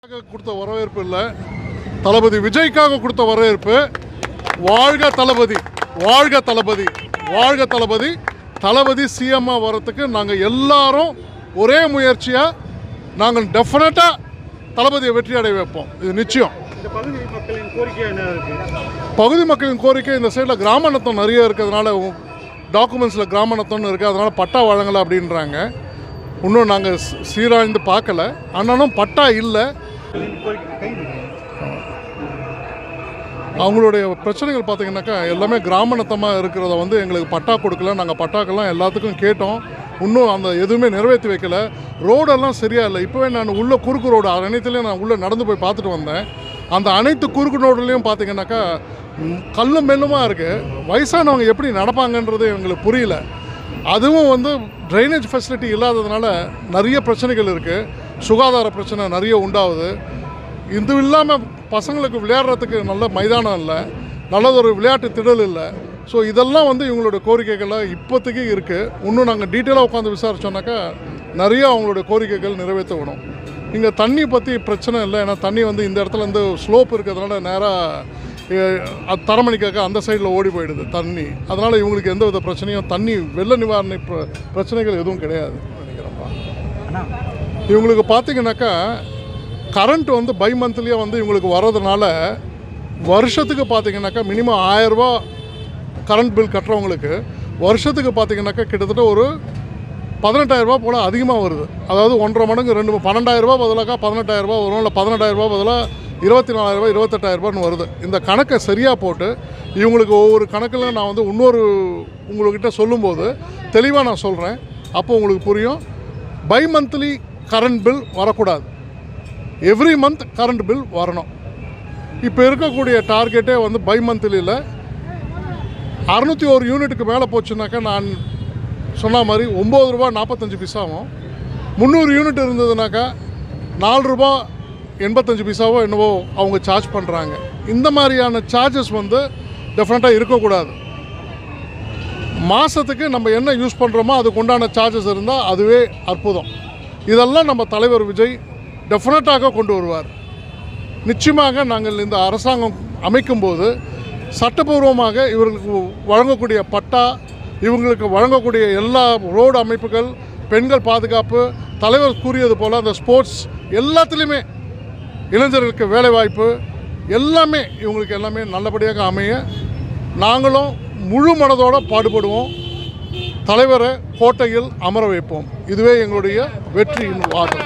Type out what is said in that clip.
கொடுத்த வரவேற்பு இல்லை, தளபதி விஜய்க்காக கொடுத்த வரவேற்பு. வாழ்க தளபதி, வாழ்க தளபதி, வாழ்க தளபதி. தளபதி சிஎம்மா வரத்துக்கு நாங்கள் எல்லாரும் ஒரே முயற்சியாக நாங்கள் டெஃபினட்டாக தளபதியை வெற்றி அடைய வைப்போம். இது நிச்சயம். பகுதி மக்களின் கோரிக்கை இந்த சைடில் கிராம நத்தம் நிறைய இருக்கிறதுனால டாக்குமெண்ட்ஸில் கிராம நத்தம்னு இருக்குது, அதனால் பட்டா வழங்கலை அப்படின்றாங்க. இன்னும் நாங்கள் சீராய்ந்து பார்க்கல, ஆனாலும் பட்டா இல்லை. அவங்களுடைய பிரச்சனைகள் பார்த்திங்கனாக்கா எல்லாமே கிராம நத்தமாக இருக்கிறத எங்களுக்கு பட்டா கொடுக்கல. நாங்கள் பட்டாக்கெல்லாம் எல்லாத்துக்கும் கேட்டோம், இன்னும் அந்த எதுவுமே நிறைவேற்றி வைக்கல. ரோடெல்லாம் சரியாக இல்லை. இப்போவே நான் உள்ள குறுக்கு ரோடு அனைத்துலேயும் நான் உள்ளே நடந்து போய் பார்த்துட்டு வந்தேன். அந்த அனைத்து குறுக்கு ரோடுலேயும் பார்த்திங்கனாக்கா கல்லும் மெல்லுமாக இருக்குது. வயசானவங்க எப்படி நடப்பாங்கன்றது எங்களுக்கு புரியல. அதுவும் ட்ரைனேஜ் ஃபெசிலிட்டி இல்லாததுனால நிறைய பிரச்சனைகள் இருக்குது. சுகாதார பிரச்சனை நிறைய உண்டாகுது. இது இல்லாமல் பசங்களுக்கு விளையாடுறதுக்கு நல்ல மைதானம் இல்லை, நல்லதொரு விளையாட்டு திடல் இல்லை. ஸோ இதெல்லாம் இவங்களோட கோரிக்கைகளாக இப்போதைக்கு இருக்குது. இன்னும் நாங்கள் டீட்டெயிலாக உட்காந்து விசாரித்தோன்னாக்கா நிறைய அவங்களோட கோரிக்கைகள் நிறைவேற்றப்படும். இங்கே தண்ணி பற்றி பிரச்சனை இல்லை, ஏன்னா தண்ணி இந்த இடத்துல ஸ்லோப் இருக்கிறதுனால நேராக தரமணிக்காக அந்த சைடில் ஓடி போயிடுது தண்ணி. அதனால் இவங்களுக்கு எந்த வித பிரச்சனையும் தண்ணி வெள்ள நிவாரண பிரச்சனைகள் எதுவும் கிடையாது நினைக்கிறேன்ப்பா. இவங்களுக்கு பார்த்திங்கனாக்கா கரண்ட் பை மந்த்லியாக இவங்களுக்கு வர்றதுனால வருஷத்துக்கு பார்த்திங்கனாக்கா மினிமம் 1000 ரூபா கரண்ட் பில் கட்டுறவங்களுக்கு வருஷத்துக்கு பார்த்திங்கனாக்கா கிட்டத்தட்ட ஒரு 18,000 ரூபா போல் அதிகமாக வருது. அதாவது 1.5 மடங்கு 12,000 ரூபா பதிலாக 18,000 ரூபா வரும், இல்லை 18,000 ரூபா பதிலாக 24,000 ரூபா 28,000 ரூபான்னு வருது. இந்த கணக்கை சரியாக போட்டு இவங்களுக்கு ஒவ்வொரு கணக்கில் நான் இன்னொரு உங்கள்கிட்ட சொல்லும்போது தெளிவாக நான் சொல்கிறேன், அப்போ உங்களுக்கு புரியும். பை மந்த்லி கரண்ட் பில் வரக்கூடாது, எவ்ரி மந்த் கரண்ட் பில் வரணும். இப்போ இருக்கக்கூடிய டார்கெட்டே பை மந்த்லியில் 601 யூனிட்டுக்கு மேலே போச்சுனாக்கா நான் சொன்ன மாதிரி 9 ரூபா 45 பைசாவும், 300 யூனிட் இருந்ததுனாக்கா 4 ரூபா 85 பைசாவோ என்னவோ அவங்க சார்ஜ் பண்ணுறாங்க. இந்த மாதிரியான சார்ஜஸ் டெஃபினட்டாக இருக்கக்கூடாது. மாதத்துக்கு நம்ம என்ன யூஸ் பண்ணுறோமோ அதுக்கு உண்டான சார்ஜஸ் இருந்தால் அதுவே அற்புதம். இதெல்லாம் நம்ம தலைவர் விஜய் டெஃபினட்டாக கொண்டு வருவார். நிச்சயமாக நாங்கள் இந்த அரசாங்கம் அமைக்கும்போது சட்டபூர்வமாக இவர்களுக்கு வழங்கக்கூடிய பட்டா, இவங்களுக்கு வழங்கக்கூடிய எல்லா ரோடு அமைப்புகள், பெண்கள் பாதுகாப்பு, தலைவர் கூறியது போல் அந்த ஸ்போர்ட்ஸ் எல்லாத்துலேயுமே இளைஞர்களுக்கு வேலைவாய்ப்பு எல்லாமே இவங்களுக்கு எல்லாமே நல்லபடியாக அமைய நாங்களும் முழு மனதோடு பாடுபடுவோம். தலைவரை கோட்டையில் அமர வைப்போம். இதுவே எங்களுடைய வெற்றியின் வாதம்.